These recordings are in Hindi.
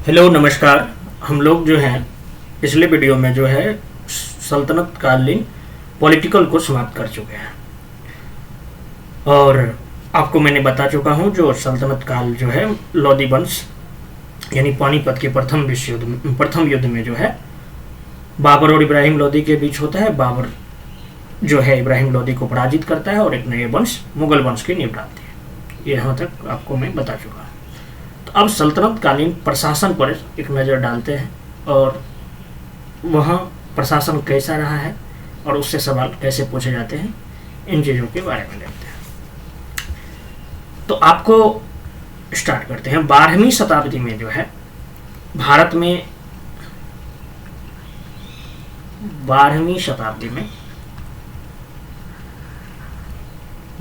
हेलो नमस्कार। हम लोग जो हैं पिछले वीडियो में जो है सल्तनत कालीन पॉलिटिकल को समाप्त कर चुके हैं और आपको मैंने बता चुका हूं जो सल्तनत काल जो है लोदी वंश यानी पानीपत के प्रथम युद्ध में जो है बाबर और इब्राहिम लोदी के बीच होता है। बाबर जो है इब्राहिम लोदी को पराजित करता है और एक नए वंश मुगल वंश की नींव डालती है। यहाँ तक आपको मैं बता चुका हूँ। तो अब सल्तनत कालीन प्रशासन पर एक नज़र डालते हैं और वहाँ प्रशासन कैसा रहा है और उससे सवाल कैसे पूछे जाते हैं, इन चीज़ों के बारे में देखते हैं। तो आपको स्टार्ट करते हैं। 12वीं शताब्दी में जो है भारत में 12वीं शताब्दी में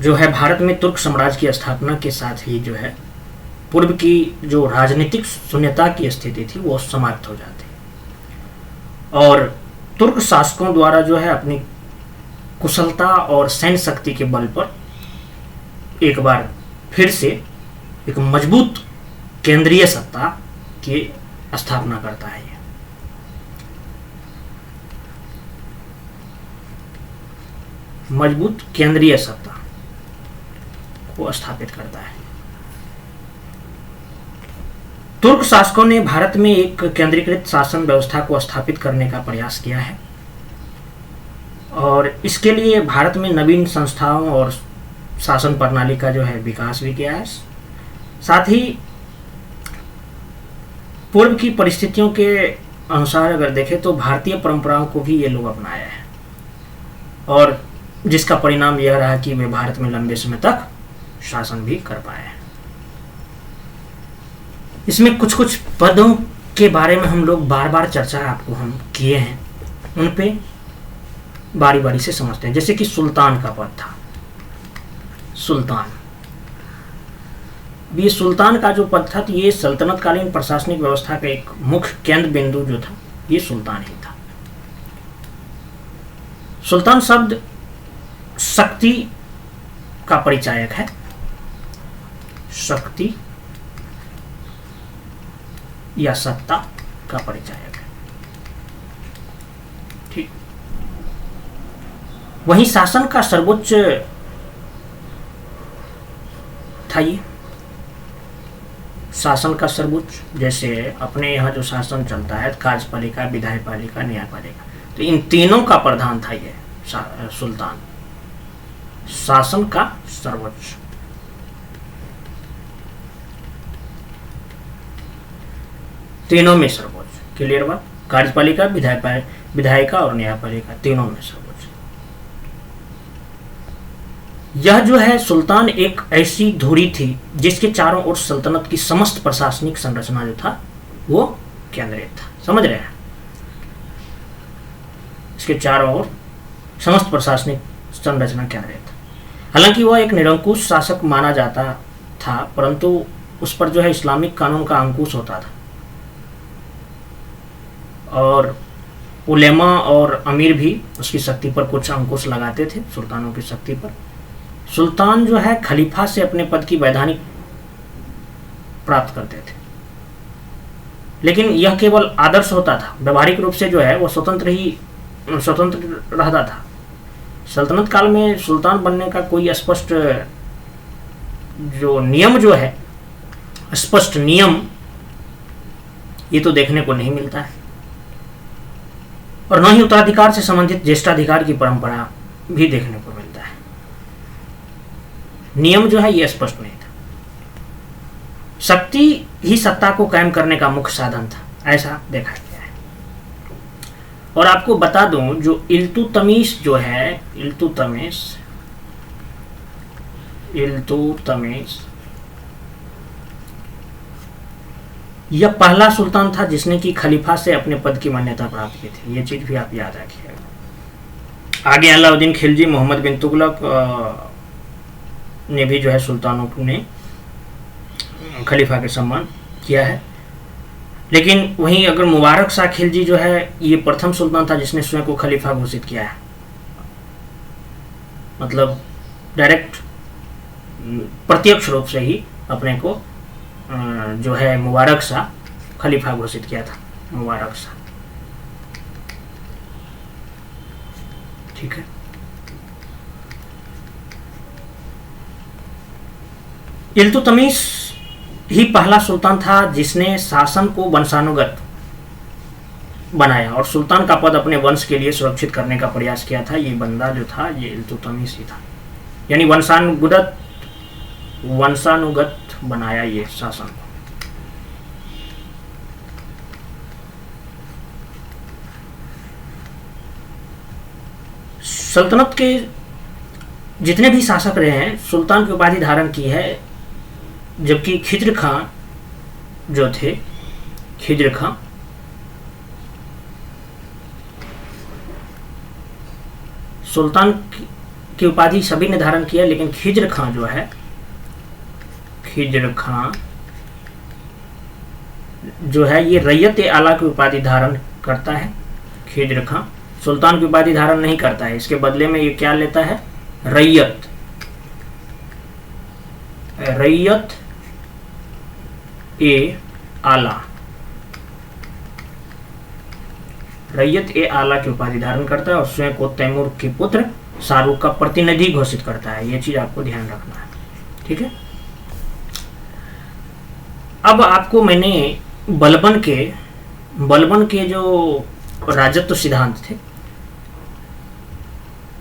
जो है भारत में तुर्क साम्राज्य की स्थापना के साथ ही जो है पूर्व की जो राजनीतिक शून्यता की स्थिति थी वो समाप्त हो जाती और तुर्क शासकों द्वारा जो है अपनी कुशलता और सैन्य शक्ति के बल पर एक बार फिर से एक मजबूत केंद्रीय सत्ता की स्थापना करता है। मजबूत केंद्रीय सत्ता को स्थापित करता है। तुर्क शासकों ने भारत में एक केंद्रीकृत शासन व्यवस्था को स्थापित करने का प्रयास किया है और इसके लिए भारत में नवीन संस्थाओं और शासन प्रणाली का जो है विकास भी किया है। साथ ही पूर्व की परिस्थितियों के अनुसार अगर देखें तो भारतीय परंपराओं को भी ये लोग अपनाया है और जिसका परिणाम यह रहा कि वे भारत में लंबे समय तक शासन भी कर पाए हैं। इसमें कुछ कुछ पदों के बारे में हम लोग बार बार चर्चा आपको हम किए हैं, उन पे बारी बारी से समझते हैं। जैसे कि सुल्तान का पद था। सुल्तान, ये सुल्तान का जो पद था तो ये सल्तनत कालीन प्रशासनिक व्यवस्था का एक मुख्य केंद्र बिंदु जो था ये सुल्तान ही था। सुल्तान शब्द शक्ति का परिचायक है। शक्ति या सत्ता का परिचायक है। ठीक। वहीं शासन का सर्वोच्च था ये। शासन का सर्वोच्च, जैसे अपने यहाँ जो शासन चलता है कार्यपालिका, विधायपालिका, न्यायपालिका, तो इन तीनों का प्रधान था ये सुल्तान। शासन का सर्वोच्च। तीनों में सर्वोच्च। क्लियर बात। कार्यपालिका, विधायिका और न्यायपालिका तीनों में सर्वोच्च। यह जो है सुल्तान एक ऐसी धुरी थी जिसके चारों ओर सल्तनत की समस्त प्रशासनिक संरचना जो था वो केंद्रित था। समझ रहे हैं? इसके चारों ओर समस्त प्रशासनिक संरचना केंद्रित था। हालांकि वह एक निरंकुश शासक माना जाता था, परंतु उस पर जो है इस्लामिक कानून का अंकुश होता था और उलेमा और अमीर भी उसकी शक्ति पर कुछ अंकुश लगाते थे, सुल्तानों की शक्ति पर। सुल्तान जो है खलीफा से अपने पद की वैधानिक प्राप्त करते थे, लेकिन यह केवल आदर्श होता था। व्यवहारिक रूप से जो है वो स्वतंत्र रहता था। सल्तनत काल में सुल्तान बनने का कोई स्पष्ट जो नियम जो है, स्पष्ट नियम ये तो देखने को नहीं मिलता है और न ही उत्तराधिकार से संबंधित ज्येष्ठाधिकार की परंपरा भी देखने को मिलता है। नियम जो है ये स्पष्ट नहीं था। शक्ति ही सत्ता को कायम करने का मुख्य साधन था, ऐसा देखा गया है। और आपको बता दूं जो इल्तुतमिश जो है, इल्तुतमिश यह पहला सुल्तान था जिसने कि खलीफा से अपने पद की मान्यता प्राप्त की थी। ये चीज भी आप याद रखिएगा। आगे अलाउद्दीन खिलजी, मोहम्मद बिन तुगलक ने भी जो है सुल्तानों ने खलीफा के सम्मान किया है। लेकिन वहीं अगर मुबारक शाह खिलजी जो है ये प्रथम सुल्तान था जिसने स्वयं को खलीफा घोषित किया है। मतलब डायरेक्ट प्रत्यक्ष रूप से ही अपने को जो है मुबारक शाह खलीफा घोषित किया था, मुबारक शाह। ठीक है। इल्तुतमिश ही पहला सुल्तान था जिसने शासन को वंशानुगत बनाया और सुल्तान का पद अपने वंश के लिए सुरक्षित करने का प्रयास किया था। ये बंदा जो था ये इल्तुतमिश ही था, यानी वंशानुगत बनाया ये शासन को। सल्तनत के जितने भी शासक रहे हैं सुल्तान की उपाधि धारण की है, जबकि खिज्र खां जो थे, खिज्र खां सुल्तान की उपाधि सभी ने धारण किया, लेकिन खिज्र खां जो है, खिज्र खां जो है ये रैयत ए आला की उपाधि धारण करता है। खिज्र खां सुल्तान की उपाधि धारण नहीं करता है, इसके बदले में ये क्या लेता है, रैयत ए आला, रैयत ए आला की उपाधि धारण करता है और स्वयं को तैमूर के पुत्र शाहरुख का प्रतिनिधि घोषित करता है। यह चीज आपको ध्यान रखना है। ठीक है। अब आपको मैंने बलबन के जो राजत्व सिद्धांत थे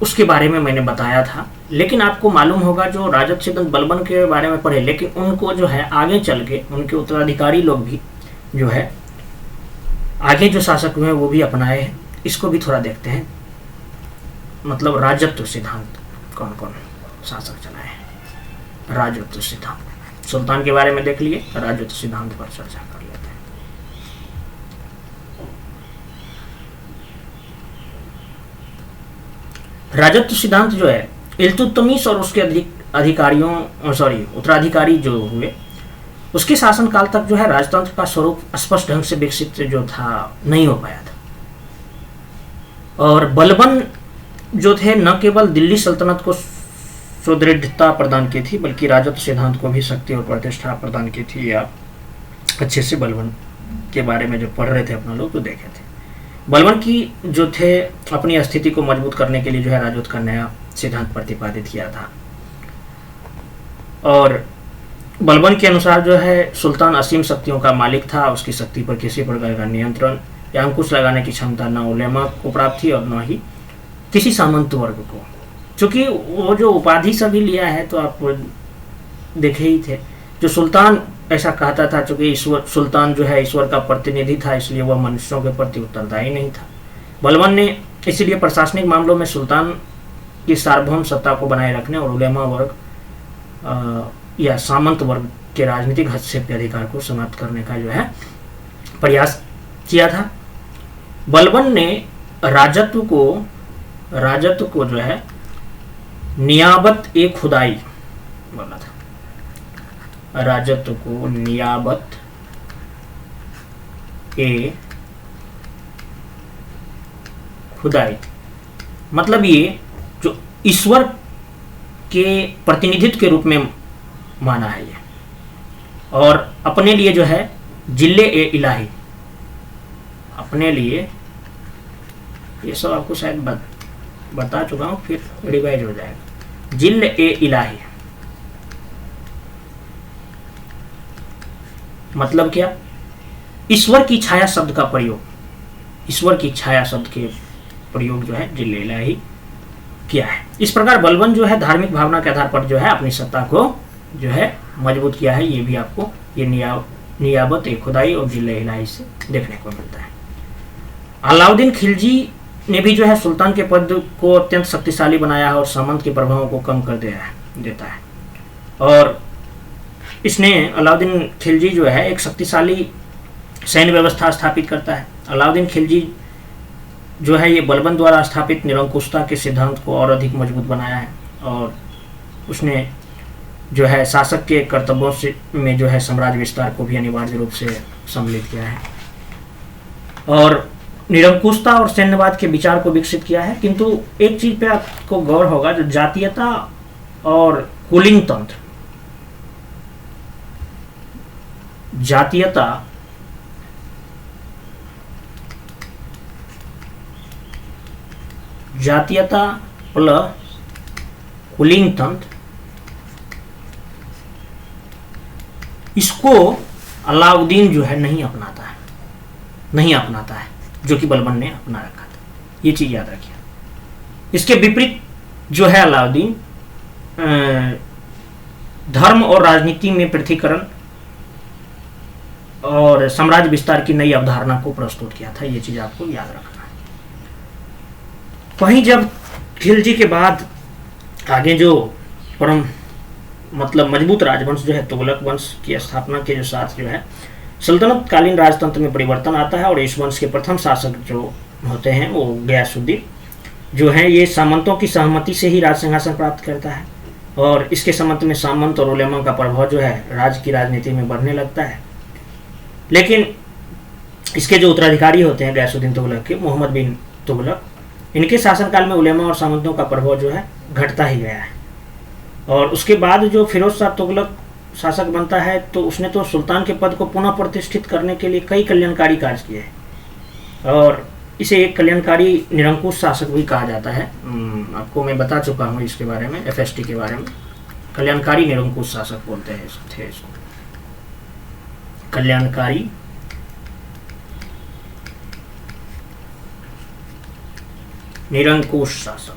उसके बारे में मैंने बताया था, लेकिन आपको मालूम होगा जो राजत्व सिद्धांत बलबन के बारे में पढ़े, लेकिन उनको जो है आगे चल के उनके उत्तराधिकारी लोग भी जो है आगे जो शासक हुए हैं वो भी अपनाए हैं। इसको भी थोड़ा देखते हैं, मतलब राजत्व सिद्धांत कौन कौन शासक चलाए हैं। राजत्व सिद्धांत सुल्तान के बारे में देख लिए, राजत्व सिद्धांत पर चर्चा कर लेते हैं। राजत्व सिद्धांत जो है इल्तुतमिश और उसके उत्तराधिकारी जो हुए उसके शासनकाल तक जो है राजतंत्र का स्वरूप स्पष्ट ढंग से विकसित जो था नहीं हो पाया था। और बलबन जो थे न केवल दिल्ली सल्तनत को सुदृढ़ता प्रदान की थी, बल्कि राजत्व सिद्धांत को भी शक्ति और प्रतिष्ठा प्रदान की थी। आप अच्छे से बलबन के बारे में जो पढ़ रहे थे अपना लोग तो देखे थे। बलबन की जो थे अपनी स्थिति को मजबूत करने के लिए जो है राजत्व का नया सिद्धांत प्रतिपादित किया था। और बलबन के अनुसार जो है सुल्तान असीम शक्तियों का मालिक था, उसकी शक्ति पर किसी प्रकार का नियंत्रण या अंकुश लगाने की क्षमता न उलेमा को प्राप्त थी और न ही किसी सामंत वर्ग को। क्योंकि वो जो उपाधि सभी लिया है तो आप देखे ही थे, जो सुल्तान ऐसा कहता था क्योंकि ईश्वर सुल्तान जो है ईश्वर का प्रतिनिधि था, इसलिए वह मनुष्यों के प्रति उत्तरदायी नहीं था। बलबन ने इसलिए प्रशासनिक मामलों में सुल्तान की सार्वभौम सत्ता को बनाए रखने और उलेमा वर्ग या सामंत वर्ग के राजनीतिक हस्तक्षेप के अधिकार को समाप्त करने का जो है प्रयास किया था। बलबन ने राजत्व को जो है नियाबत ए खुदाई बोला था। राजत्व को नियाबत ए खुदाई मतलब ये जो ईश्वर के प्रतिनिधित्व के रूप में माना है ये, और अपने लिए जो है जिले ए इलाही, अपने लिए ये सब आपको शायद बता चुका हूं, फिर रिवाइज हो जाएगा। जिले ए इलाही मतलब क्या, ईश्वर की छाया शब्द का प्रयोग, ईश्वर की छाया शब्द के प्रयोग जो है जिले इलाही किया है। इस प्रकार बलबन जो है धार्मिक भावना के आधार पर जो है अपनी सत्ता को जो है मजबूत किया है। ये भी आपको ये नियाबत ए खुदाई और जिले इलाही से देखने को मिलता है। अलाउद्दीन खिलजी ने भी जो है सुल्तान के पद को अत्यंत शक्तिशाली बनाया है और सामंत के प्रभावों को कम कर देता है। और इसने अलाउद्दीन खिलजी जो है एक शक्तिशाली सैन्य व्यवस्था स्थापित करता है। अलाउद्दीन खिलजी जो है ये बलबन द्वारा स्थापित निरंकुशता के सिद्धांत को और अधिक मजबूत बनाया है और उसने जो है शासक के कर्तव्यों से में जो है साम्राज्य विस्तार को भी अनिवार्य रूप से सम्मिलित किया है और निरंकुशता और सैन्यवाद के विचार को विकसित किया है। किंतु एक चीज पे आपको गौर होगा, जो जातीयता और कुलीन तंत्र, जातीयता जातीयता प्लस कुलीन तंत्र, इसको अलाउद्दीन जो है नहीं अपनाता है, जो कि बलबन ने अपना रखा था। ये चीज याद रखिए। इसके विपरीत जो है अलाउद्दीन धर्म और राजनीति में पृथ्वीकरण और साम्राज्य विस्तार की नई अवधारणा को प्रस्तुत किया था। ये चीज आपको याद रखना है। वहीं जब खिलजी के बाद आगे जो परम मतलब मजबूत राजवंश जो है तुगलक वंश की स्थापना के जो साथ जो है सल्तनत कालीन राजतंत्र में परिवर्तन आता है, और इस वंश के प्रथम शासक जो होते हैं वो गयासुद्दीन जो है, ये सामंतों की सहमति से ही राज सिंहासन प्राप्त करता है, और इसके संबंध में सामंत और उलेमा का प्रभाव जो है राज्य की राजनीति में बढ़ने लगता है। लेकिन इसके जो उत्तराधिकारी होते हैं गयासुद्दीन तुगलक के, मोहम्मद बिन तुगलक, इनके शासनकाल में उलेमा और सामंतों का प्रभाव जो है घटता ही गया है। और उसके बाद जो फिरोज शाह तुगलक शासक बनता है तो उसने तो सुल्तान के पद को पुनः प्रतिष्ठित करने के लिए कई कल्याणकारी कार्य किए हैं, और इसे एक कल्याणकारी निरंकुश शासक भी कहा जाता है। आपको मैं बता चुका हूँ इसके बारे में, FST के बारे में। कल्याणकारी निरंकुश शासक बोलते हैं इसको, कल्याणकारी निरंकुश शासक।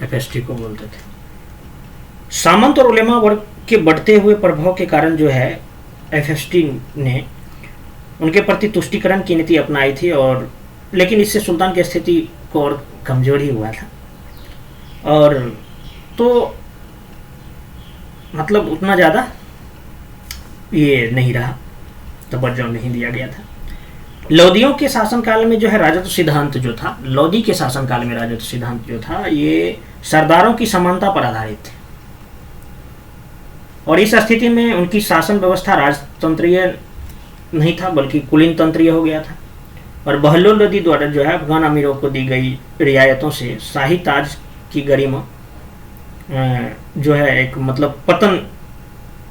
FST को बोलते थे। सामंत और उलेमा वर्ग के बढ़ते हुए प्रभाव के कारण जो है FST ने उनके प्रति तुष्टिकरण की नीति अपनाई थी, और लेकिन इससे सुल्तान की स्थिति को और कमजोर ही हुआ था, और तो मतलब उतना ज़्यादा ये नहीं रहा, तवज्जो नहीं दिया गया था। लोदियों के शासनकाल में जो है राजत्व सिद्धांत जो था, लोदी के शासनकाल में राजत्व सिद्धांत जो था, ये सरदारों की समानता पर आधारित थे, और इस स्थिति में उनकी शासन व्यवस्था राजतंत्रीय नहीं था बल्कि कुलीन तंत्रीय हो गया था। और बहलोल लोदी द्वारा जो है अफगान अमीरों को दी गई रियायतों से शाही ताज की गरिमा जो है एक मतलब पतन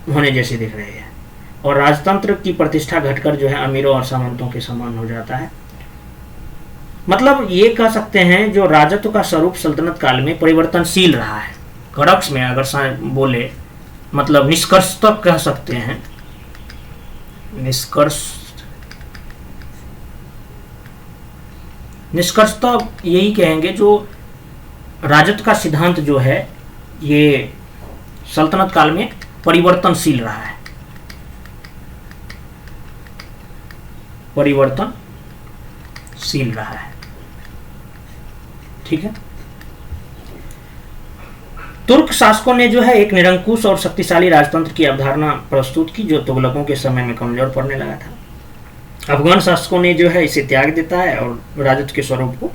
होने जैसे दिख रही है, और राजतंत्र की प्रतिष्ठा घटकर जो है अमीरों और सामंतों के समान हो जाता है। मतलब ये कह सकते हैं जो राजत्व का स्वरूप सल्तनत काल में परिवर्तनशील रहा है। कड़क्स में अगर बोले मतलब निष्कर्ष तक कह सकते हैं, निष्कर्ष तो यही कहेंगे जो राजत्व का सिद्धांत जो है ये सल्तनत काल में परिवर्तनशील रहा है, परिवर्तनशील रहा है। ठीक है। तुर्क शासकों ने जो है एक निरंकुश और शक्तिशाली राजतंत्र की अवधारणा प्रस्तुत की जो तुगलकों के समय में कमजोर पड़ने लगा था। अफगान शासकों ने जो है इसे त्याग देता है और राजत्व के स्वरूप को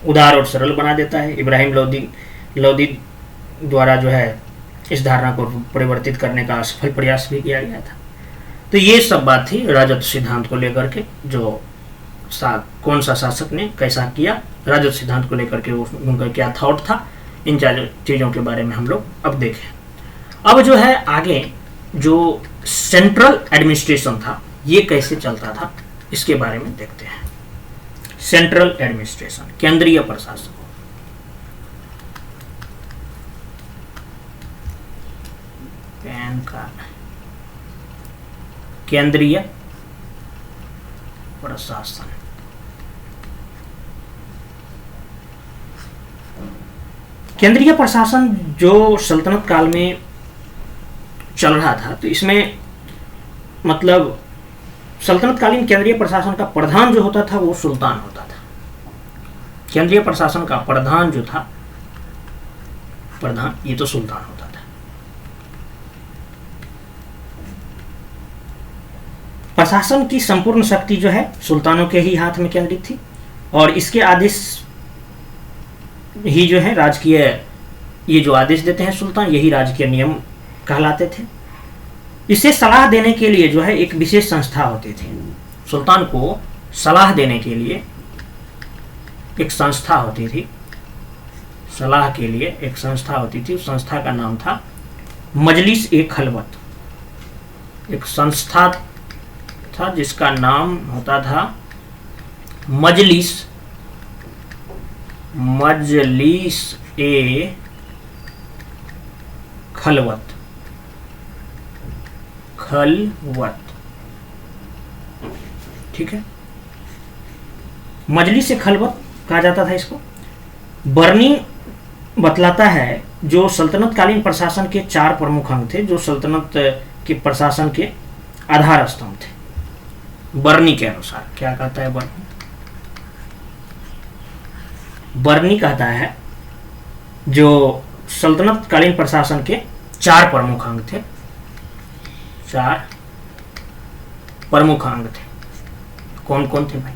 उदार और सरल बना देता है। इब्राहिम लोदी द्वारा जो है इस धारणा को परिवर्तित करने का असफल प्रयास भी किया गया था। तो ये सब बात थी राजत्व सिद्धांत को लेकर के, जो कौन सा शासक ने कैसा किया, राजत्व सिद्धांत को लेकर के उनका क्या थॉट था, इन चीज़ों के बारे में हम लोग अब देखें। अब जो है आगे जो सेंट्रल एडमिनिस्ट्रेशन था ये कैसे चलता था इसके बारे में देखते हैं। सेंट्रल एडमिनिस्ट्रेशन, केंद्रीय प्रशासन। पैन कार्ड, केंद्रीय प्रशासन। केंद्रीय प्रशासन जो सल्तनत काल में चल रहा था, तो इसमें मतलब सल्तनत कालीन केंद्रीय प्रशासन का प्रधान जो होता था वो सुल्तान होता था। केंद्रीय प्रशासन का प्रधान जो था, प्रधान ये तो सुल्तान होता था। प्रशासन की संपूर्ण शक्ति जो है सुल्तानों के ही हाथ में केंद्रित थी, और इसके आदेश ही जो है राजकीय, ये जो आदेश देते हैं सुल्तान, यही राजकीय नियम कहलाते थे। इसे सलाह देने के लिए जो है एक विशेष संस्था होती थी। सुल्तान को सलाह देने के लिए एक संस्था होती थी, सलाह के लिए एक संस्था होती थी। उस संस्था का नाम था मजलिस ए खलवत। एक संस्था था जिसका नाम होता था मजलिस ए खलवत। ठीक है, मजलिस ए खलवत कहा जाता था इसको। बर्नी बतलाता है जो सल्तनतकालीन प्रशासन के 4 प्रमुख अंग थे, जो सल्तनत के प्रशासन के आधार स्तंभ थे। बर्नी के अनुसार क्या कहता है बर्नी कहता है जो सल्तनतकालीन प्रशासन के 4 प्रमुख अंग थे, 4 प्रमुख अंग थे। कौन कौन थे भाई?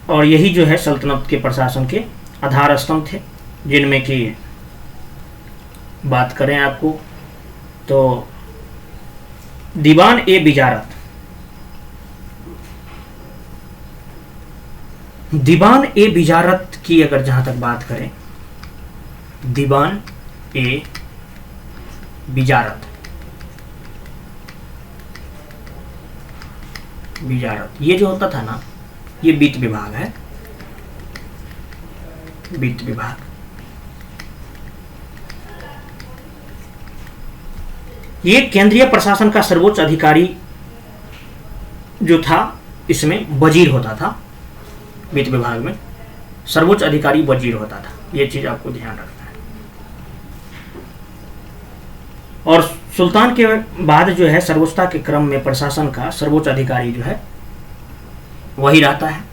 और यही जो है सल्तनत के प्रशासन के आधार स्तंभ थे, जिनमें की बात करें आपको तो दीवान ए बिजारत, दीवान ए बिजारत की अगर जहां तक बात करें, दीवान ए बिजारत, ये जो होता था ना, ये वित्त विभाग है, वित्त विभाग। ये केंद्रीय प्रशासन का सर्वोच्च अधिकारी जो था, इसमें वजीर होता था। वित्त विभाग में सर्वोच्च अधिकारी वजीर होता था, ये चीज आपको ध्यान रखना है। और सुल्तान के बाद जो है सर्वोच्चता के क्रम में प्रशासन का सर्वोच्च अधिकारी जो है वही रहता है।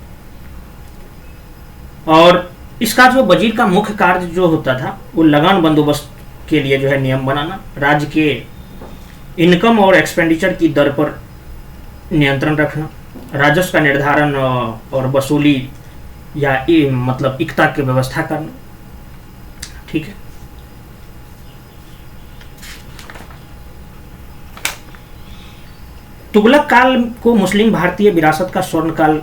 और इसका जो वजीर का मुख्य कार्य जो होता था वो लगान बंदोबस्त के लिए जो है नियम बनाना, राज्य के इनकम और एक्सपेंडिचर की दर पर नियंत्रण रखना, राजस्व का निर्धारण और वसूली या मतलब इकता की व्यवस्था करना। ठीक है, तुगलक काल को मुस्लिम भारतीय विरासत का स्वर्ण काल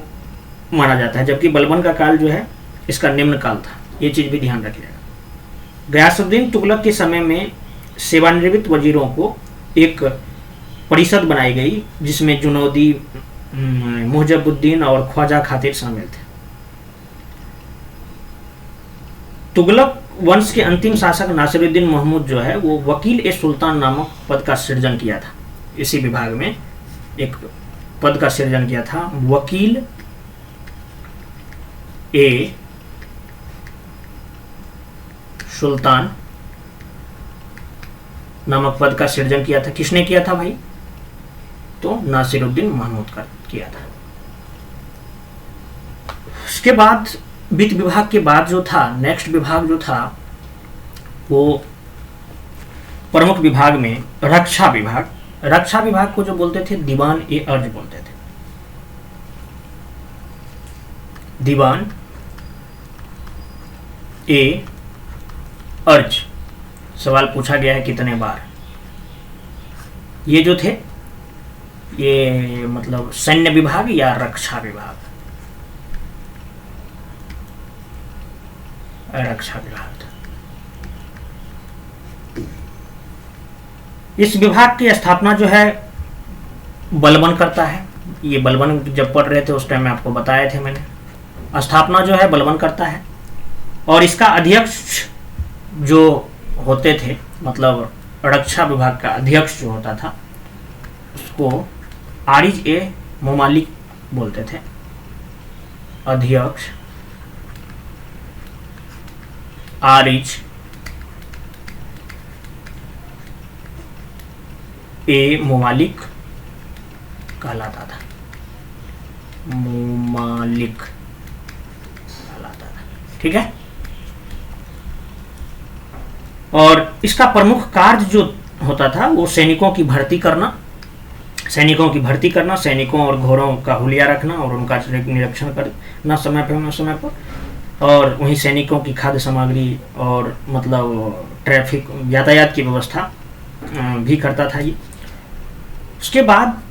माना जाता है, जबकि बलबन का काल जो है इसका निम्न काल था। ये चीज भी ध्यान रखिएगा। गयासुद्दीन तुगलक के समय में सेवानिवृत्त वजीरों को एक परिषद बनाई गई, जिसमें जुनौदी, मुहजबुद्दीन और ख्वाजा खातिर शामिल थे। तुगलक वंश के अंतिम शासक नासिरुद्दीन महमूद जो है वो वकील ए सुल्तान नामक पद का सृजन किया था। इसी विभाग में एक पद का सृजन किया था, वकील ए सुल्तान नामक पद का सृजन किया था। किसने किया था भाई? तो नासिरुद्दीन महमूद का किया था। उसके बाद वित्त विभाग के बाद जो था नेक्स्ट विभाग जो था वो प्रमुख विभाग में रक्षा विभाग। रक्षा विभाग को जो बोलते थे दीवान ए अर्ज बोलते थे। दीवान ए अर्ज। सवाल पूछा गया है कितने बार। ये जो थे ये मतलब सैन्य विभाग या रक्षा विभाग? रक्षा विभाग था। इस विभाग की स्थापना जो है बलबन करता है। ये बलबन जब पढ़ रहे थे उस टाइम में आपको बताए थे मैंने। स्थापना जो है बलबन करता है और इसका अध्यक्ष जो होते थे, मतलब रक्षा विभाग का अध्यक्ष जो होता था उसको आरिज ए मुमालिक बोलते थे। अध्यक्ष आरिज ए मुमालिक कहलाता था। मुमालिक कहलाता था। ठीक है। और इसका प्रमुख कार्य जो होता था वो सैनिकों की भर्ती करना, सैनिकों और घोड़ों का हुलिया रखना और उनका निरीक्षण करना समय पर, और वहीं सैनिकों की खाद्य सामग्री और मतलब ट्रैफिक यातायात की व्यवस्था भी करता था ये। उसके बाद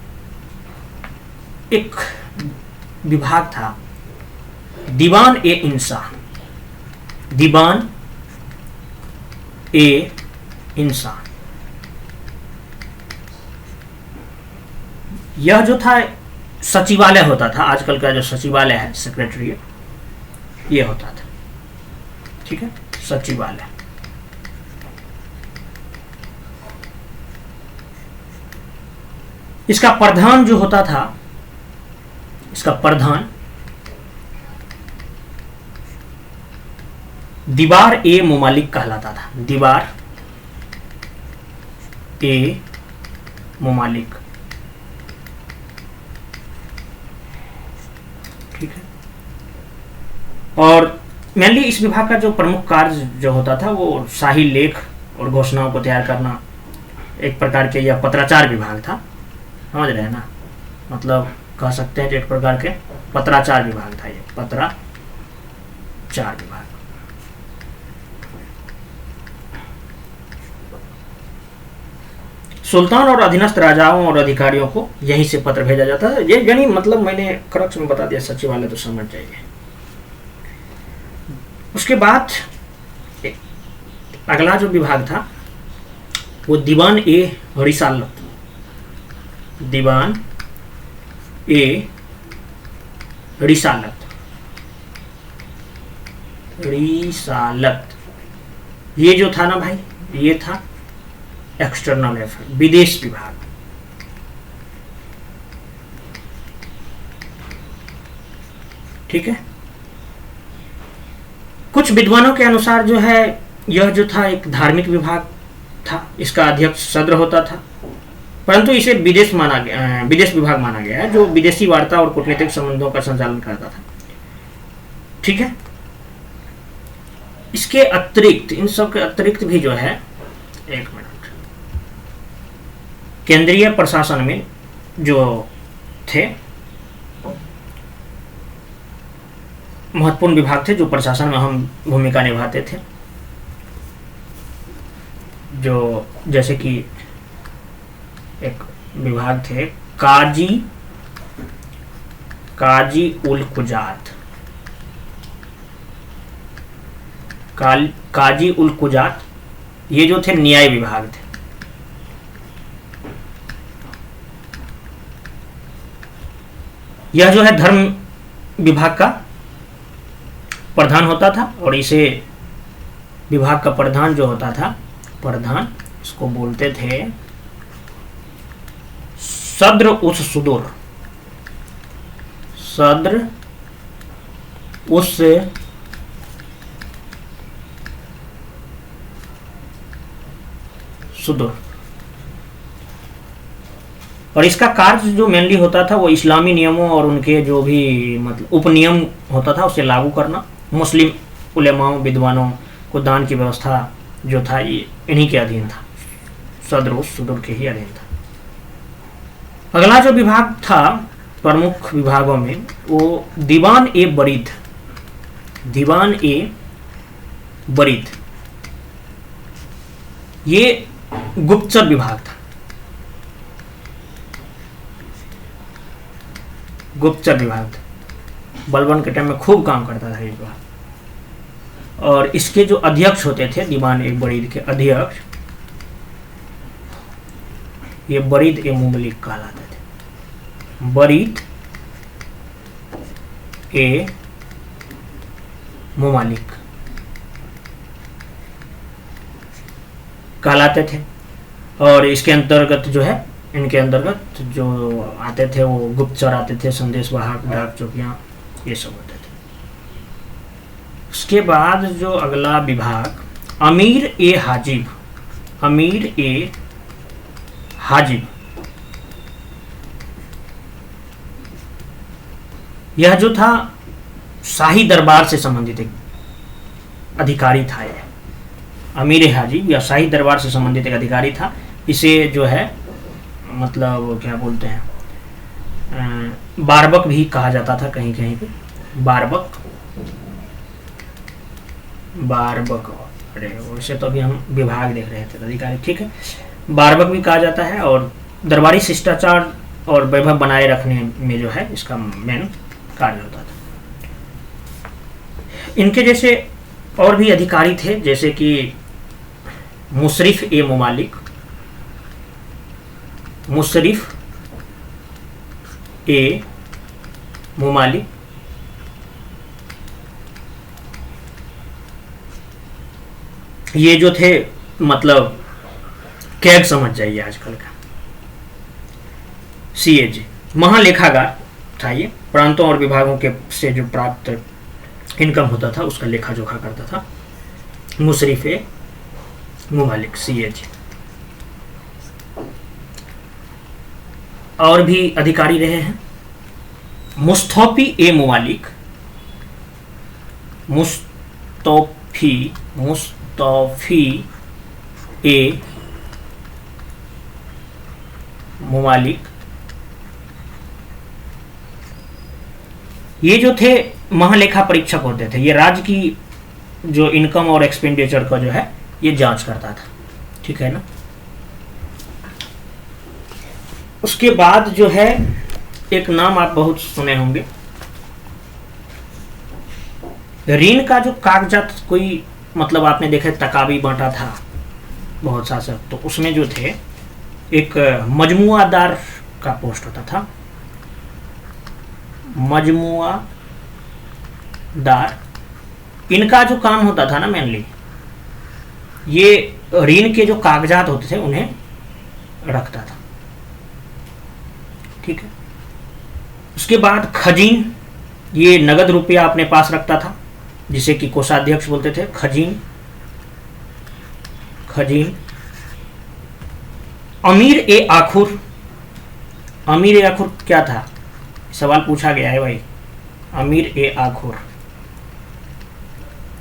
एक विभाग था दीवान ए इंसा। दीवान ए इंसा यह जो था सचिवालय होता था, आजकल का जो सचिवालय है, सेक्रेटरीट, ये होता था। ठीक है, सचिवालय। इसका प्रधान जो होता था, इसका प्रधान दीवार ए मुमालिक कहलाता था। दीवार ए मुमालिक। ठीक है। और मेनली इस विभाग का जो प्रमुख कार्य जो होता था वो शाही लेख और घोषणाओं को तैयार करना, एक प्रकार के यह पत्राचार विभाग था। समझ रहे हैं ना, मतलब कह सकते हैं जो एक प्रकार के पत्राचार विभाग था, ये पत्राचार विभाग। सुल्तान और अधीनस्थ राजाओं और अधिकारियों को यहीं से पत्र भेजा जाता है। ये यानी मतलब मैंने क्रक्स में बता दिया, सचिवालय तो समझ जाइए। उसके बाद अगला जो विभाग था वो दीवान ए रिसालत। दीवान ए रिसालत। रिसालत ये जो था ना भाई, ये था एक्सटर्नल अफेयर, विदेश विभाग। ठीक है। कुछ विद्वानों के अनुसार जो है यह जो था एक धार्मिक विभाग था। इसका अध्यक्ष सद्र होता था, परंतु इसे विदेश विभाग माना गया है, जो विदेशी वार्ता और कूटनीतिक संबंधों का संचालन करता था। ठीक है। इसके अतिरिक्त, इन सब के अतिरिक्त भी जो है, एक मिनट, केंद्रीय प्रशासन में जो थे महत्वपूर्ण विभाग थे जो प्रशासन में अहम भूमिका निभाते थे, जो जैसे कि एक विभाग थे काजी उल कुजात। काजी उल कुजात ये जो थे न्याय विभाग थे। यह जो है धर्म विभाग का प्रधान होता था, और इसे विभाग का प्रधान जो होता था, प्रधान, इसको बोलते थे सद्र उस सुदूर। सद्र उस सुदूर। और इसका कार्य जो मेनली होता था वो इस्लामी नियमों और उनके जो भी मतलब उपनियम होता था उसे लागू करना। मुस्लिम उलेमाओं विद्वानों को दान की व्यवस्था जो था ये इन्हीं के अधीन था, सद्र उस सुदूर के ही अधीन था। अगला जो विभाग था प्रमुख विभागों में वो दीवान ए बरीद। दीवान ए बरीद ये गुप्तचर विभाग था। गुप्तचर विभाग था, बलबन के टाइम में खूब काम करता था ये विभाग। और इसके जो अध्यक्ष होते थे दीवान ए बरीद के अध्यक्ष, ये बरीद ए मुमलिक कहलाते थे। बरीद ए मुमालिक कहलाते थे। और इसके अंतर्गत जो है, इनके अंतर्गत जो आते थे वो गुप्तचर आते थे, संदेश वाहक, डाक चौकियां, ये सब होते थे। उसके बाद जो अगला विभाग अमीर ए हाजिब। अमीर ए हाजिब यह जो था शाही दरबार से संबंधित एक अधिकारी था। यह अमीर हाजिब या शाही दरबार से संबंधित एक अधिकारी था। इसे जो है मतलब क्या बोलते हैं, बारबक भी कहा जाता था कहीं कहीं पे। बारबक, बारबक, अरे वैसे तो अभी हम विभाग देख रहे थे, अधिकारी, ठीक है। बारबक भी कहा जाता है। और दरबारी शिष्टाचार और वैभव बनाए रखने में जो है इसका मेन कार्य होता था। इनके जैसे और भी अधिकारी थे, जैसे कि मुशरिफ ए मुमालिक। मुशरिफ ए मुमालिक, ये जो थे मतलब कैग समझ जाइए आजकल का। CAG महालेखागार था, ये प्रांतों और विभागों के से जो प्राप्त इनकम होता था उसका लेखा जोखा करता था। मुशरिफ ए मुमालिक CAG। और भी अधिकारी रहे हैं। मुस्तौफी ए मुमालिक, मुस्तौफी ए मुमालिक, ये जो थे महालेखा परीक्षक होते थे। ये राज्य की जो इनकम और एक्सपेंडिचर का जो है ये जांच करता था, ठीक है ना। उसके बाद जो है एक नाम आप बहुत सुने होंगे, ऋण का जो कागजात कोई मतलब आपने देखा तकाबी बांटा था बहुत शासक, तो उसमें जो थे एक मजमुआदार का पोस्ट होता था। मजमुआदार, इनका जो काम होता था ना मेनली, ये ऋण के जो कागजात होते थे उन्हें रखता था, ठीक है। उसके बाद खजीन, ये नगद रुपया अपने पास रखता था जिसे कि कोषाध्यक्ष बोलते थे। खजीन, अमीर ए आखुर, अमीर ए आखुर क्या था, सवाल पूछा गया है भाई। अमीर ए आखुर,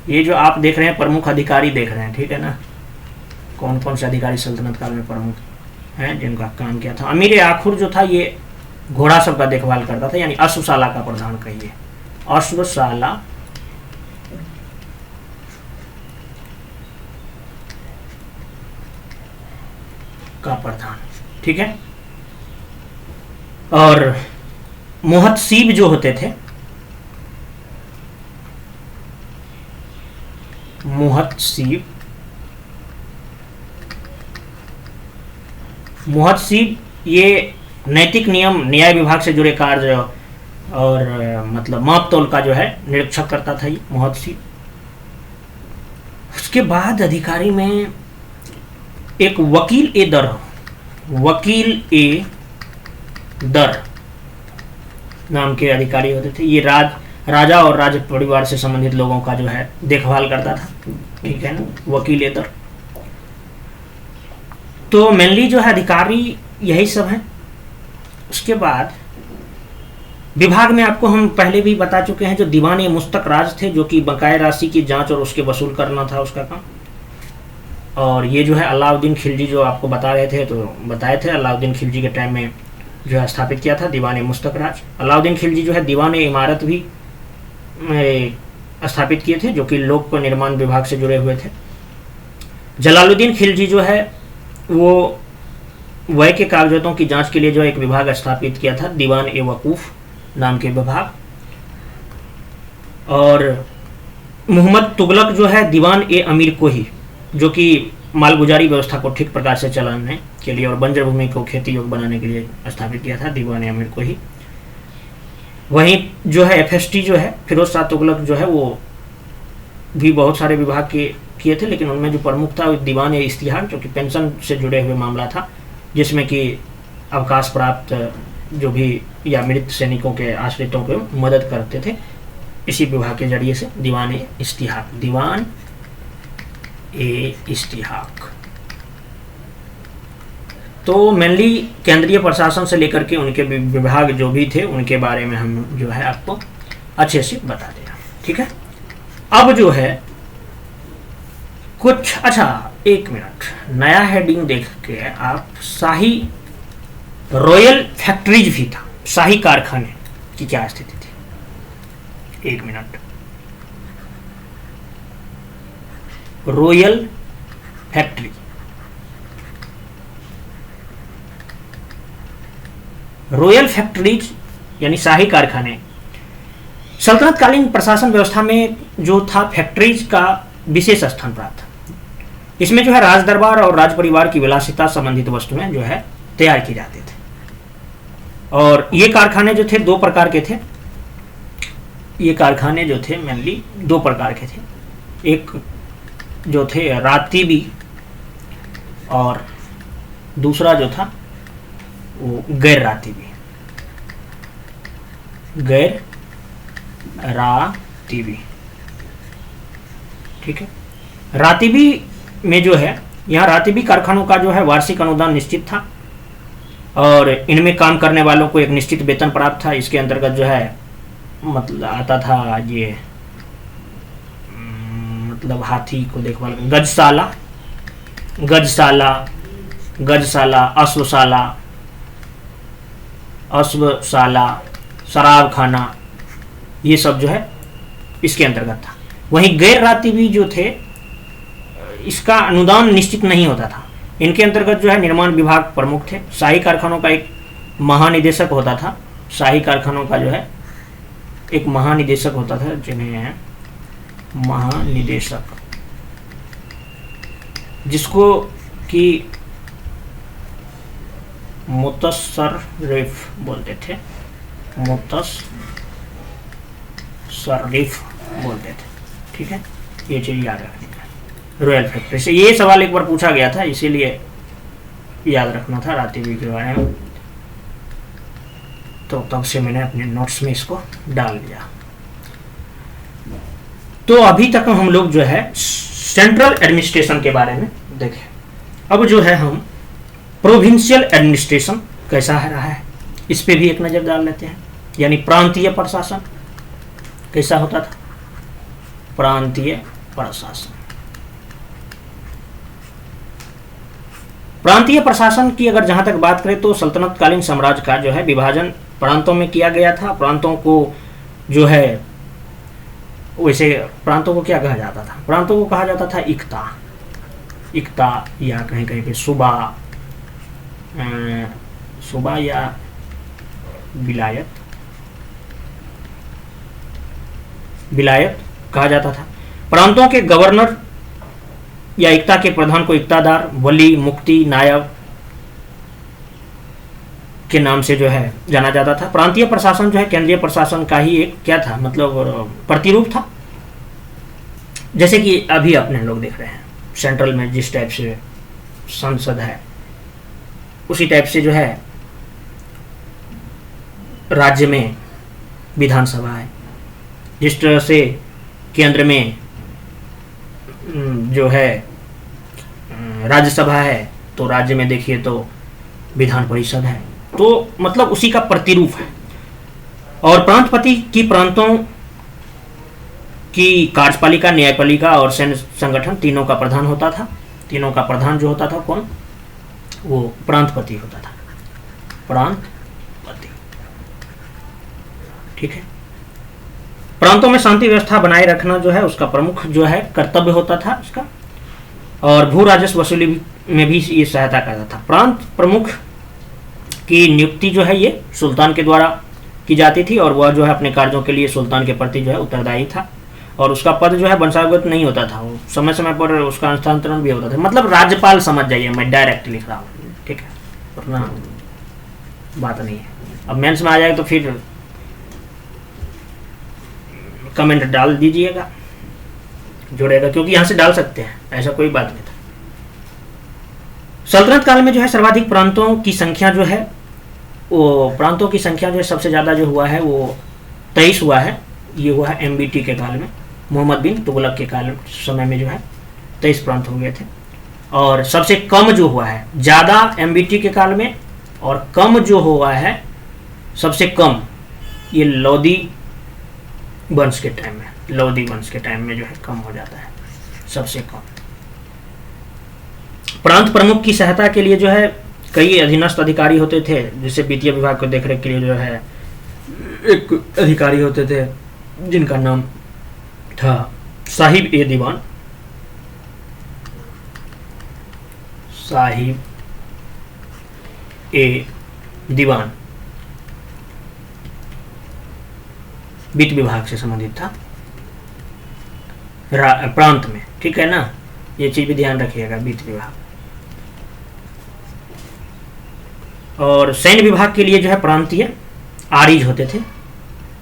ये जो आप देख रहे हैं प्रमुख अधिकारी देख रहे हैं, ठीक है ना, कौन कौन से अधिकारी सल्तनत काल में प्रमुख हैं जिनका काम किया था। अमीर ए आखुर जो था ये घोड़ा सब का देखभाल करता था, यानी अश्वशाला का प्रधान कहिए, अश्वशाला का प्रधान, ठीक है। और मुहतसीब जो होते थे, मुहतसीब ये नैतिक नियम न्याय विभाग से जुड़े कार्य और मतलब माप तौल का जो है निरीक्षक करता था ये मुहतसीब। उसके बाद अधिकारी में एक वकील ए दर नाम के अधिकारी होते थे। ये राजा और राज परिवार से संबंधित लोगों का जो है देखभाल करता था, ठीक है ना, वकील ए दर। तो मेनली जो है अधिकारी यही सब है। उसके बाद विभाग में आपको हम पहले भी बता चुके हैं, जो दीवान ए मुस्तक राज थे, जो कि बकाया राशि की जांच और उसके वसूल करना था उसका काम। और ये जो है अलाउद्दीन खिलजी जो आपको बता रहे थे, तो बताए थे अलाउद्दीन खिलजी के टाइम में जो है स्थापित किया था दीवान ए मुस्तक राज। अलाउद्दीन खिलजी जो है दीवान ए इमारत भी स्थापित किए थे, जो कि लोक निर्माण विभाग से जुड़े हुए थे। जलालुद्दीन खिलजी जो है वो वय के कागजातों की जांच के लिए जो एक विभाग स्थापित किया था, दीवान ए वकूफ नाम के विभाग। और मोहम्मद तुगलक जो है दीवान ए अमीर को ही, जो कि मालगुजारी व्यवस्था को ठीक प्रकार से चलाने के लिए और बंजर भूमि को खेती योग्य बनाने के लिए स्थापित किया था, दीवान ए अमीर को ही। वहीं जो है FST जो है फिरोज शाह तुगलक जो है वो भी बहुत सारे विभाग के किए थे, लेकिन उनमें जो प्रमुख था वो दीवान ए इश्तिहार, जो कि पेंशन से जुड़े हुए मामला था, जिसमें कि अवकाश प्राप्त जो भी या मृत सैनिकों के आश्रितों को मदद करते थे इसी विभाग के जरिए से। दीवान ए इश्तिहाक। तो मेनली केंद्रीय प्रशासन से लेकर के उनके विभाग जो भी थे उनके बारे में हम जो है आपको अच्छे से बता दें, ठीक है। अब जो है कुछ, अच्छा एक मिनट, नया हेडिंग देख के आप शाही रॉयल फैक्ट्रीज भी था, शाही कारखाने की क्या स्थिति थी, एक minute. Royal factory, royal factories यानी शाही कारखाने सल्तनत कालीन प्रशासन व्यवस्था में जो था फैक्ट्रीज का विशेष स्थान प्राप्त था। इसमें जो है राज दरबार और राज परिवार की विलासिता संबंधित वस्तुएं जो है तैयार की जाती थी। और ये कारखाने जो थे 2 प्रकार के थे। ये कारखाने जो थे मेनली 2 प्रकार के थे। एक जो थे रातीबी और दूसरा जो था वो गैर रातीबी। गैर रातीबी, ठीक है। रातीबी में जो है, यहाँ रातीबी कारखानों का जो है वार्षिक अनुदान निश्चित था और इनमें काम करने वालों को एक निश्चित वेतन प्राप्त था। इसके अंतर्गत जो है मतलब आता था ये मतलब हाथी को देखभाल, गजशाला, गजशाला, गजशाला, अश्वशाला, अश्वशाला, शराब खाना, ये सब जो है इसके अंतर्गत था। वहीं गैर रातीबी जो थे इसका अनुदान निश्चित नहीं होता था। इनके अंतर्गत जो है निर्माण विभाग प्रमुख थे। शाही कारखानों का एक महानिदेशक होता था। शाही कारखानों का जो है एक महानिदेशक होता था, जिन्हें महानिदेशक, जिसको कि मुतसर्रिफ बोलते थे। मुतसर्रिफ बोलते थे, ठीक है। ये चीज याद रखनी है। रॉयल फैक्ट्री से ये सवाल एक बार पूछा गया था, इसीलिए याद रखना था रातीबी के बारे में, तो तब से मैंने अपने नोट्स में इसको डाल दिया। तो अभी तक हम लोग जो है सेंट्रल एडमिनिस्ट्रेशन के बारे में देखें। अब जो है हम प्रोविंशियल एडमिनिस्ट्रेशन कैसा है रहा है इस पे भी एक नजर डाल लेते हैं। यानी प्रांतीय प्रशासन कैसा होता था। प्रांतीय प्रशासन, प्रांतीय प्रशासन की अगर जहां तक बात करें तो सल्तनतकालीन साम्राज्य का जो है विभाजन प्रांतों में किया गया था। प्रांतों को जो है वैसे प्रांतों को क्या कहा जाता था, प्रांतों को कहा जाता था इक्ता, इक्ता या कहीं कहीं पे सूबा, सूबा या विलायत, विलायत कहा जाता था। प्रांतों के गवर्नर या इक्ता के प्रधान को इक्तादार, वली, मुक्ति, नायब के नाम से जो है जाना जाता था। प्रांतीय प्रशासन जो है केंद्रीय प्रशासन का ही एक क्या था, मतलब प्रतिरूप था। जैसे कि अभी अपने लोग देख रहे हैं सेंट्रल में जिस टाइप से संसद है, उसी टाइप से जो है राज्य में विधानसभा है। जिस तरह से केंद्र में जो है राज्यसभा है, तो राज्य में देखिए तो विधान परिषद है। तो मतलब उसी का प्रतिरूप है। और प्रांतपति की प्रांतों की कार्यपालिका, न्यायपालिका और सैन्य संगठन तीनों का प्रधान होता था। तीनों का प्रधान जो होता था कौन, वो प्रांतपति होता था। प्रांतपति, ठीक है। प्रांतों में शांति व्यवस्था बनाए रखना जो है उसका प्रमुख जो है कर्तव्य होता था इसका। और भू राजस्व वसूली में भी ये सहायता करता था। प्रांत प्रमुख की नियुक्ति जो है ये सुल्तान के द्वारा की जाती थी और वह जो है अपने कार्यों के लिए सुल्तान के प्रति जो है उत्तरदायी था। और उसका पद जो है वंशानुगत नहीं होता था, वो समय समय पर उसका हस्तांतरण भी होता था। मतलब राज्यपाल समझ जाइए, मैं डायरेक्ट लिख रहा हूँ, ठीक है, उतना बात नहीं है। अब मेंस में आ जाए तो फिर कमेंट डाल दीजिएगा, जुड़ेगा, क्योंकि यहाँ से डाल सकते हैं, ऐसा कोई बात नहीं था। सल्तनत काल में जो है सर्वाधिक प्रांतों की संख्या जो है वो प्रांतों की संख्या जो है सबसे ज़्यादा जो हुआ है वो 23 हुआ है। ये हुआ है MBT के काल में, मोहम्मद बिन तुगलक के काल समय में जो है 23 प्रांत हो गए थे। और सबसे कम जो हुआ है, ज़्यादा MBT के काल में और कम जो हुआ है सबसे कम, ये लोदी वंश के टाइम में, लोदी वंश के टाइम में जो है कम हो जाता है सबसे कम। प्रांत प्रमुख की सहायता के लिए जो है कई अधीनस्थ अधिकारी होते थे। जैसे वित्तीय विभाग को देखरेख के लिए जो है एक अधिकारी होते थे जिनका नाम था साहिब ए दीवान, साहिब ए दीवान। वित्त विभाग से संबंधित था प्रांत में, ठीक है ना, ये चीज भी ध्यान रखिएगा, वित्त विभाग। और सैन्य विभाग के लिए जो है प्रांतीय आरिज होते थे,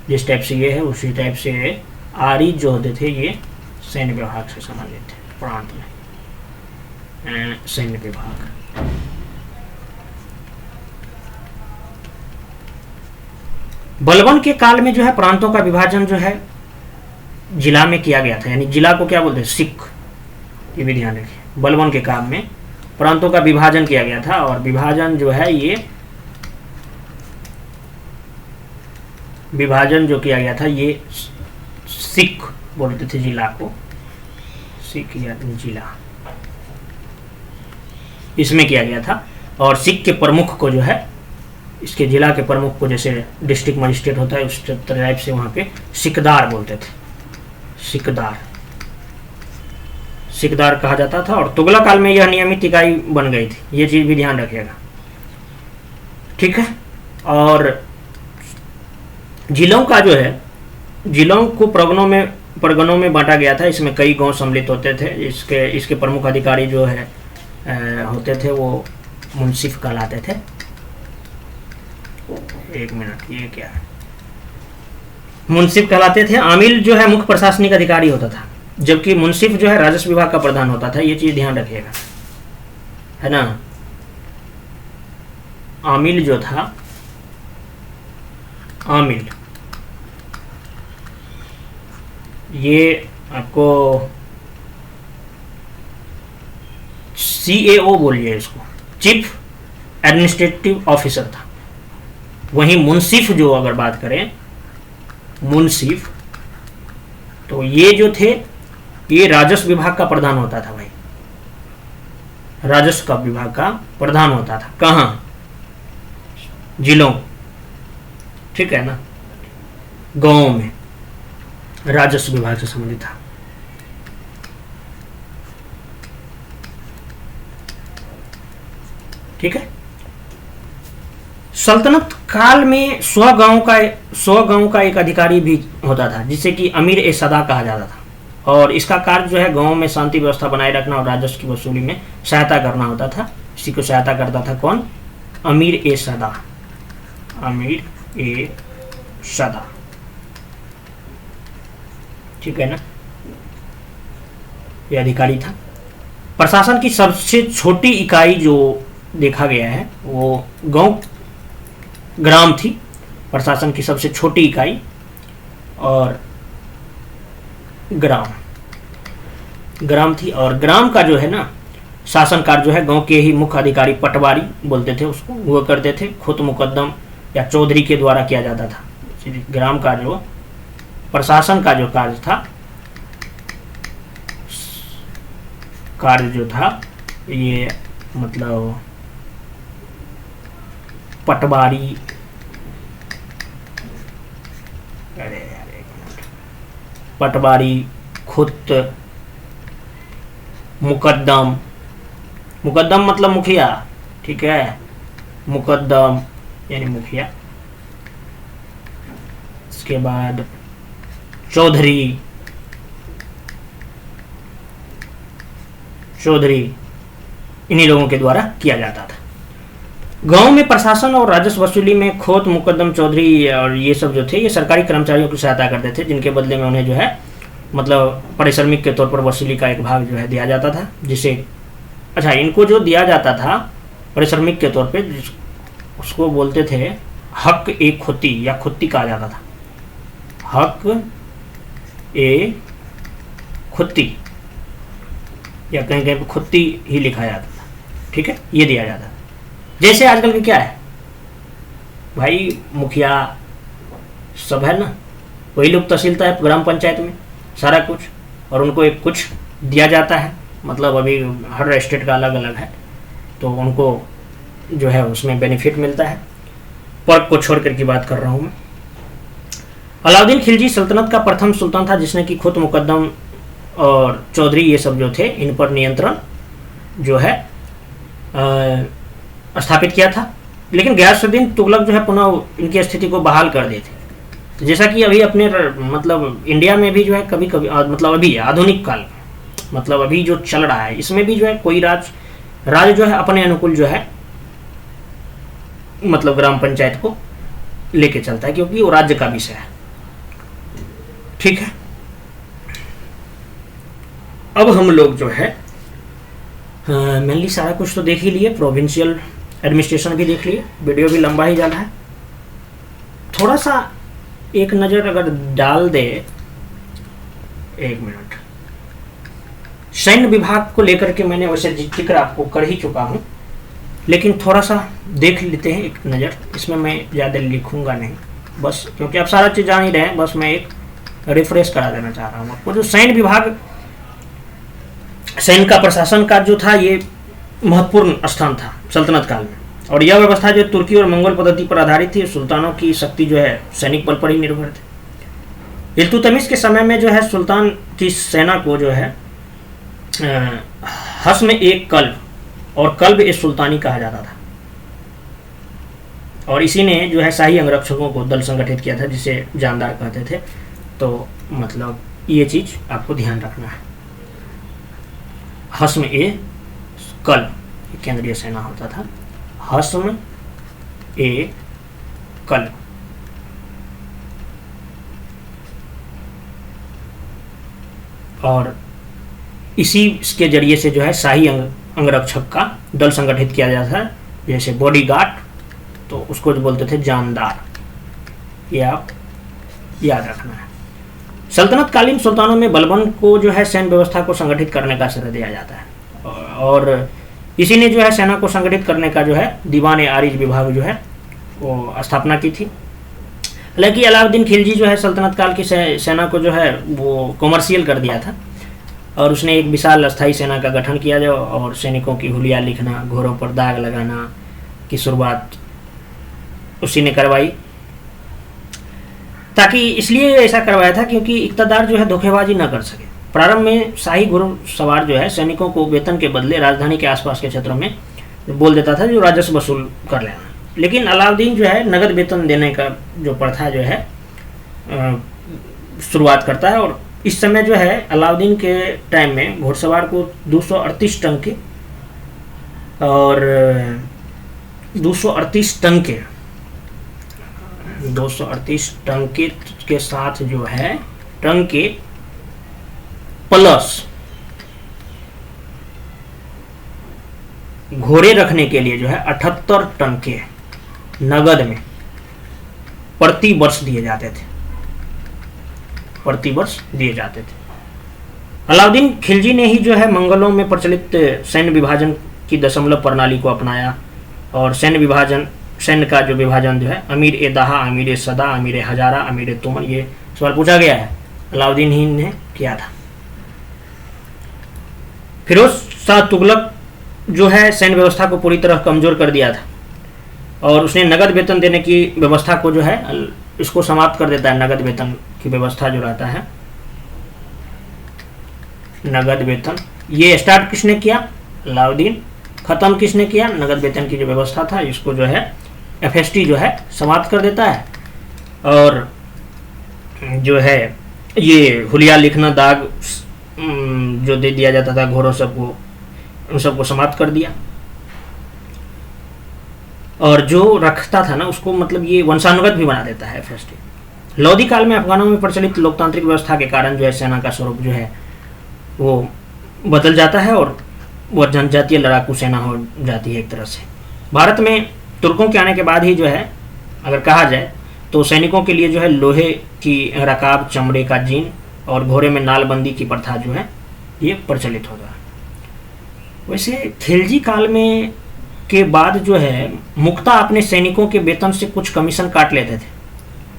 जिस टाइप से ये है उसी टाइप से आरिज जो होते थे ये सैन्य विभाग से संबंधित थे, प्रांत में सैन्य विभाग। बलबन के काल में जो है प्रांतों का विभाजन जो है जिला में किया गया था, यानी जिला को क्या बोलते हैं, सिख, ये भी ध्यान रखिए। बलबन के काल में प्रांतों का विभाजन किया गया था और विभाजन जो है ये विभाजन जो किया गया था ये सिख बोलते थे जिला को, सिख या जिला, इसमें किया गया था। और सिख के प्रमुख को जो है, इसके जिला के प्रमुख को जैसे डिस्ट्रिक्ट मजिस्ट्रेट होता है उस टाइप से वहाँ पे सिकदार बोलते थे, सिकदार, सिकदार कहा जाता था। और तुगलक काल में यह नियमित इकाई बन गई थी, ये चीज़ भी ध्यान रखिएगा, ठीक है। और जिलों का जो है, जिलों को परगनों में बांटा गया था, इसमें कई गांव सम्मिलित होते थे। इसके प्रमुख अधिकारी जो है होते थे वो मुंसिफ कहलाते थे। एक मिनट, ये क्या है, मुंसिफ कहलाते थे। आमिल जो है मुख्य प्रशासनिक अधिकारी होता था, जबकि मुंसिफ जो है राजस्व विभाग का प्रधान होता था, ये चीज ध्यान रखिएगा, है ना। आमिल जो था, आमिल ये आपको CAO बोलिए इसको, चीफ एडमिनिस्ट्रेटिव ऑफिसर था। वहीं मुंसिफ जो अगर बात करें, मुंसिफ तो ये जो थे ये राजस्व विभाग का प्रधान होता था भाई, राजस्व का विभाग का प्रधान होता था। कहाँ, जिलों, ठीक है ना, गांव में राजस्व विभाग से संबंधित था। ठीक है। सल्तनत काल में 100 गांव का एक अधिकारी भी होता था, जिसे कि अमीर ए सदा कहा जाता था। और इसका कार्य जो है गांव में शांति व्यवस्था बनाए रखना और राजस्व की वसूली में सहायता करना होता था। इसी को सहायता करता था कौन, अमीर ए सदा, अमीर ए सदा, ठीक है ना, ये अधिकारी था। प्रशासन की सबसे छोटी इकाई जो देखा गया है वो गांव ग्राम थी, प्रशासन की सबसे छोटी इकाई, और ग्राम थी। और ग्राम का जो है ना शासन कार्य जो है गांव के ही मुख्य अधिकारी, पटवारी बोलते थे उसको, वो करते थे। खुद मुकद्दम या चौधरी के द्वारा किया जाता था। ग्राम का जो प्रशासन का जो कार्य था, ये मतलब पटवारी, अरे यार एक मिनट, पटवारी, खुद मुकद्दम, मुकद्दम मतलब मुखिया, ठीक है, मुकद्दम यानी मुखिया। इसके बाद चौधरी, इन्हीं लोगों के द्वारा किया जाता था। गांव में प्रशासन और राजस्व वसूली में खोत, मुकद्दम, चौधरी और ये सब जो थे ये सरकारी कर्मचारियों की सहायता करते थे, जिनके बदले में उन्हें जो है मतलब परिश्रमिक के तौर पर वसूली का एक भाग जो है दिया जाता था। जिसे अच्छा, इनको जो दिया जाता था परिश्रमिक के तौर पे, उसको बोलते थे हक ए खुत्ती या खुत्ती कहा जाता था। हक ए खुत्ती या कहीं कहीं खुत्ती ही लिखा जाता था, ठीक है, ये दिया जाता था। जैसे आजकल के क्या है भाई, मुखिया सब है ना, वही लोग तहसीलता है ग्राम पंचायत में सारा कुछ, और उनको एक कुछ दिया जाता है। मतलब अभी हर स्टेट का अलग अलग है, तो उनको जो है उसमें बेनिफिट मिलता है। पर्क को छोड़ कर की बात कर रहा हूँ मैं। अलाउद्दीन खिलजी सल्तनत का प्रथम सुल्तान था, जिसने कि खुद, मुकद्दम और चौधरी ये सब जो थे इन पर नियंत्रण जो है स्थापित किया था। लेकिन गयासुद्दीन तुगलक जो है पुनः इनकी स्थिति को बहाल कर दिए थे। तो जैसा कि अभी अपने मतलब इंडिया में भी जो है कभी कभी मतलब अभी आधुनिक काल में, मतलब अभी जो चल रहा है, इसमें भी जो है कोई राज जो है अपने अनुकूल जो है मतलब ग्राम पंचायत को लेके चलता है, क्योंकि वो राज्य का विषय है। ठीक है, अब हम लोग जो है मेनली सारा कुछ तो देख ही लिए, प्रोविंशियल एडमिनिस्ट्रेशन भी देख लिए, वीडियो भी लंबा ही जा रहा है। थोड़ा सा एक नज़र अगर डाल दे, एक मिनट, सैन्य विभाग को लेकर के मैंने वैसे जिक्र आपको कर ही चुका हूँ, लेकिन थोड़ा सा देख लेते हैं एक नज़र। इसमें मैं ज़्यादा लिखूंगा नहीं, बस क्योंकि आप सारा चीज़ जान ही रहे हैं, बस मैं एक रिफ्रेश करा देना चाह रहा हूँ आपको। जो सैन्य विभाग, सैन्य का प्रशासन का जो था, ये महत्वपूर्ण स्थान था सल्तनत काल में, और यह व्यवस्था जो तुर्की और मंगोल पद्धति पर आधारित थी। सुल्तानों की शक्ति जो है सैनिक बल पर ही निर्भर थी। इल्तुतमिश के समय में जो है सुल्तान की सेना को जो है हस्म ए कल्ब और कल्ब ए सुल्तानी कहा जाता था, और इसी ने जो है शाही अंगरक्षकों को दल संगठित किया था, जिसे जानदार कहते थे। तो मतलब ये चीज आपको ध्यान रखना है। हस्म ए कल्ब केंद्रीय सेना होता था, हस्म ए कल्ब। और इसी के जरिए से जो है शाही अंगरक्षक का दल संगठित किया जाता है, जैसे बॉडीगार्ड, तो उसको जो बोलते थे जानदार। ये आप याद रखना है। सल्तनत कालीन सुल्तानों में बलबन को जो है सैन्य व्यवस्था को संगठित करने का श्रेय दिया जाता है, और इसी ने जो है सेना को संगठित करने का जो है दीवान ए आरिज विभाग जो है वो स्थापना की थी। हालांकि अलाउद्दीन खिलजी जो है सल्तनत काल की सेना को जो है वो कमर्शियल कर दिया था, और उसने एक विशाल अस्थायी सेना का गठन किया जो, और सैनिकों की हुलिया लिखना, घोड़ों पर दाग लगाना की शुरुआत उसी ने करवाई। ताकि इसलिए ऐसा करवाया था क्योंकि इक़्तिदार जो है धोखेबाजी न कर सके। प्रारंभ में शाही घुड़सवार जो है सैनिकों को वेतन के बदले राजधानी के आसपास के क्षेत्रों में बोल देता था जो राजस्व वसूल कर लेना, लेकिन अलाउद्दीन जो है नगद वेतन देने का जो प्रथा जो है शुरुआत करता है। और इस समय जो है अलाउद्दीन के टाइम में घुड़सवार को 238 टंके और 238 टंके के साथ जो है टंके प्लस घोड़े रखने के लिए जो है 78 टंके नगद में प्रति वर्ष दिए जाते थे, अलाउद्दीन खिलजी ने ही जो है मंगलों में प्रचलित सैन्य विभाजन की दशमलव प्रणाली को अपनाया, और सैन्य का जो विभाजन जो है अमीर ए दाहा, अमीर ए सदा, अमीर ए हजारा, अमीर ए तुमन, ये सवाल पूछा गया है, अलाउद्दीन ही ने किया था। फिरोज शाह तुगलक जो है सैन्य व्यवस्था को पूरी तरह कमजोर कर दिया था, और उसने नगद वेतन देने की व्यवस्था को जो है इसको समाप्त कर देता है। नगद वेतन की व्यवस्था जो रहता है, नगद वेतन, ये स्टार्ट किसने किया? अलाउद्दीन। खत्म किसने किया? नगद वेतन की जो व्यवस्था था इसको जो है एफएसटी जो है समाप्त कर देता है, और जो है ये हुलिया लिखना, दाग जो दे दिया जाता था घोड़ों सबको, उन सबको समाप्त कर दिया। और जो रखता था ना उसको मतलब ये वंशानुगत भी बना देता है एफएसटी। लोधी काल में अफगानों में प्रचलित लोकतांत्रिक व्यवस्था के कारण जो है सेना का स्वरूप जो है वो बदल जाता है, और वह जनजातीय लड़ाकू सेना हो जाती है एक तरह से। भारत में तुर्कों के आने के बाद ही जो है अगर कहा जाए तो सैनिकों के लिए जो है लोहे की रकाब, चमड़े का जीन और घोड़े में नालबंदी की प्रथा जो है ये प्रचलित होता है। वैसे खिलजी काल में के बाद जो है मुक्ता अपने सैनिकों के वेतन से कुछ कमीशन काट लेते थे।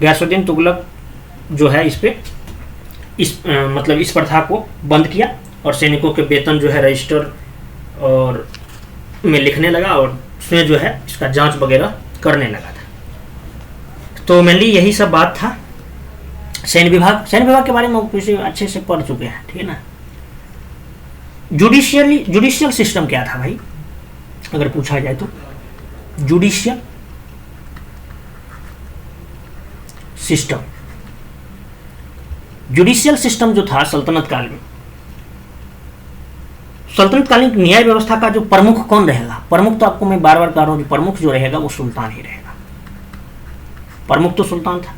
गयासुद्दीन तुगलक जो है इस प्रथा को बंद किया, और सैनिकों के वेतन जो है रजिस्टर और में लिखने लगा, और उसमें जो है इसका जांच वगैरह करने लगा था। तो मेनली यही सब बात था। सैन्य विभाग के बारे में अच्छे से पढ़ चुके हैं, ठीक है ना। जुडिशियल सिस्टम क्या था भाई, अगर पूछा जाए तो जुडिशियल सिस्टम जो था सल्तनत काल में, सल्तनतकालीन न्याय व्यवस्था का जो प्रमुख कौन रहेगा, प्रमुख तो आपको मैं बार बार कह रहा हूं, प्रमुख जो रहेगा वो सुल्तान ही रहेगा। प्रमुख तो सुल्तान था।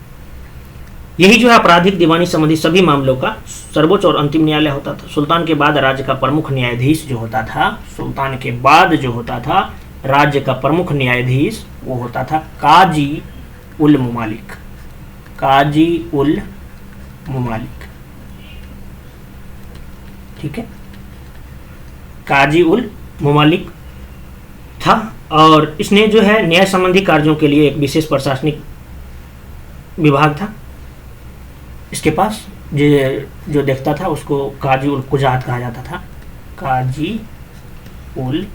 यही जो है आपराधिक दीवानी संबंधी सभी मामलों का सर्वोच्च और अंतिम न्यायालय होता था। सुल्तान के बाद राज्य का प्रमुख न्यायाधीश जो होता था, सुल्तान के बाद जो होता था राज्य का प्रमुख न्यायाधीश वो होता था काजी उल मुमालिक। काजी उल मुमालिक, ठीक है, काजी उल मुमालिक था। और इसने जो है न्याय संबंधी कार्यों के लिए एक विशेष प्रशासनिक विभाग था इसके पास, जो देखता था उसको काजी उल कुजात कहा जाता था। काजी उल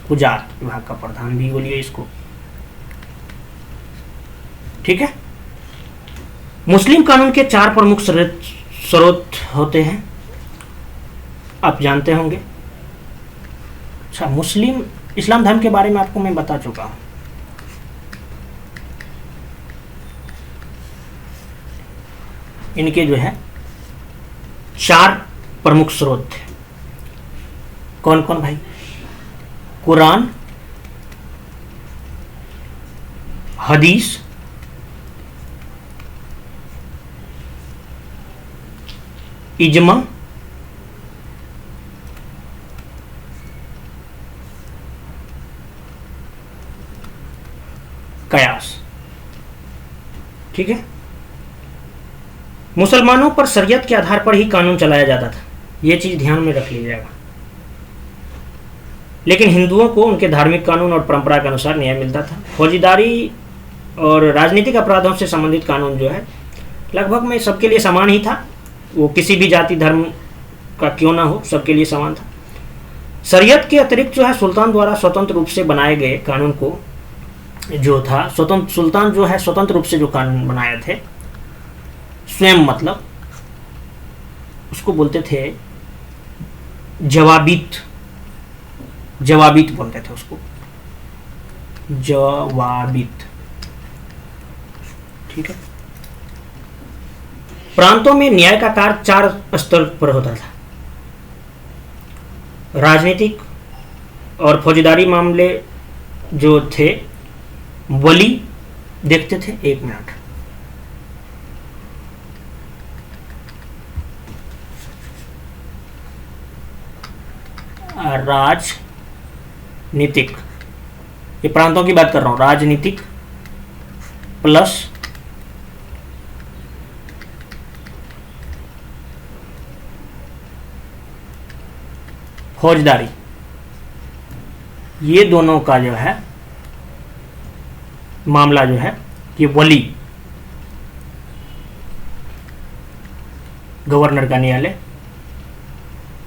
कुजात विभाग का प्रधान भी बोलिए इसको, ठीक है। मुस्लिम कानून के 4 प्रमुख स्रोत होते हैं, आप जानते होंगे। अच्छा, मुस्लिम इस्लाम धर्म के बारे में आपको मैं बता चुका हूं। इनके जो है 4 प्रमुख स्रोत थे। कौन कौन भाई? कुरान, हदीस, इजमा, कयास, ठीक है। मुसलमानों पर शरीयत के आधार पर ही कानून चलाया जाता था, यह चीज ध्यान में रख लीजिएगा। लेकिन हिंदुओं को उनके धार्मिक कानून और परंपरा के अनुसार न्याय मिलता था। फौजदारी और राजनीतिक अपराधों से संबंधित कानून जो है लगभग में सबके लिए समान ही था, वो किसी भी जाति धर्म का क्यों ना हो, सबके लिए समान था। शरीयत के अतिरिक्त जो है सुल्तान द्वारा स्वतंत्र रूप से बनाए गए कानून को जो था, सुल्तान जो है स्वतंत्र रूप से जो कानून बनाए थे स्वयं, मतलब उसको बोलते थे जवाबित, जवाबित बोलते थे उसको, जवाबित, ठीक है। प्रांतों में न्याय का कार्य 4 स्तर पर होता था। राजनीतिक और फौजदारी मामले जो थे वली देखते थे। 1 मिनट, राजनीतिक, ये प्रांतों की बात कर रहा हूं, राजनीतिक प्लस फौजदारी, ये दोनों का जो है मामला जो है ये वली, गवर्नर का न्यायालय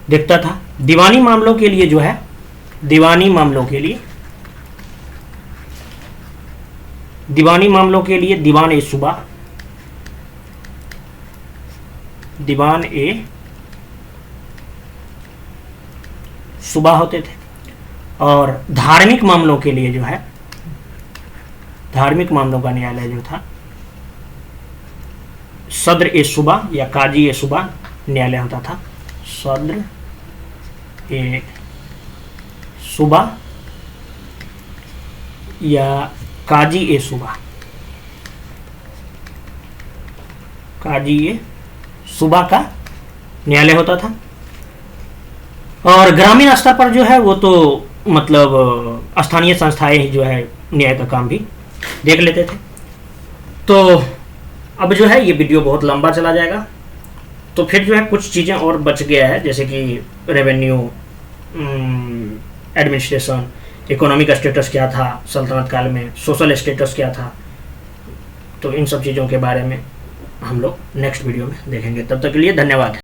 देखता था। दीवानी मामलों के लिए जो है, दीवानी मामलों के लिए दीवान ए सूबा, दीवान ए सूबा होते थे। और धार्मिक मामलों के लिए जो है, धार्मिक मामलों का न्यायालय जो था सदर ए सूबा या काजी ए सूबा न्यायालय होता था। सदर ए सूबा या काजी ए सूबा, काजी ए सूबा का न्यायालय होता था। और ग्रामीण स्तर पर जो है वो तो मतलब स्थानीय संस्थाएं जो है न्याय का काम भी देख लेते थे। तो अब जो है ये वीडियो बहुत लंबा चला जाएगा, तो फिर जो है कुछ चीज़ें और बच गया है, जैसे कि रेवेन्यू, एडमिनिस्ट्रेशन, इकोनॉमिक स्टेटस क्या था सल्तनत काल में, सोशल स्टेटस क्या था। तो इन सब चीज़ों के बारे में हम लोग नेक्स्ट वीडियो में देखेंगे। तब तक के लिए धन्यवाद।